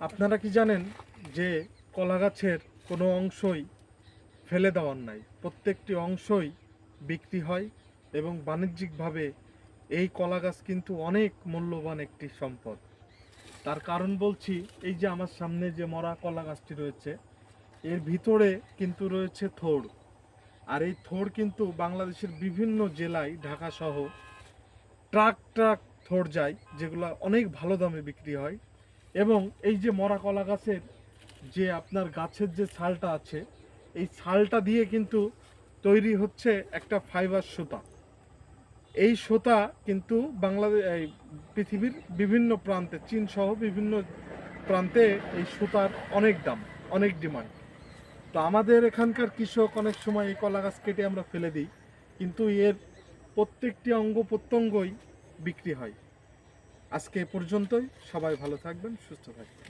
আপনারা কি জানেন যে কলা গাছের কোনো অংশই ফেলে দেওয়ার নাই, প্রত্যেকটি অংশই বিক্রি হয় এবং বাণিজ্যিকভাবে এই কলা গাছ কিন্তু অনেক মূল্যবান একটি সম্পদ। তার কারণ বলছি, এই যে আমার সামনে যে মরা কলা গাছটি রয়েছে, এর ভিতরে কিন্তু রয়েছে থোড়। আর এই থোড় কিন্তু বাংলাদেশের বিভিন্ন জেলায়, ঢাকা সহ ট্রাক ট্রাক থোড় যায়, যেগুলো অনেক ভালো দামে বিক্রি হয়। এবং এই যে মরা কলা গাছের যে আপনার গাছের যে ছালটা আছে, এই ছালটা দিয়ে কিন্তু তৈরি হচ্ছে একটা ফাইবার সুতা। এই সুতা কিন্তু বাংলাদেশ, এই পৃথিবীর বিভিন্ন প্রান্তে, চীন সহ বিভিন্ন প্রান্তে এই সুতার অনেক দাম, অনেক ডিমান্ড। তো আমাদের এখানকার কৃষক অনেক সময় এই কলা গাছ কেটে আমরা ফেলে দিই, কিন্তু এর প্রত্যেকটি অঙ্গ প্রত্যঙ্গই বিক্রি হয়। আজকে এ পর্যন্তই। সবাই ভালো থাকবেন, সুস্থ থাকবেন।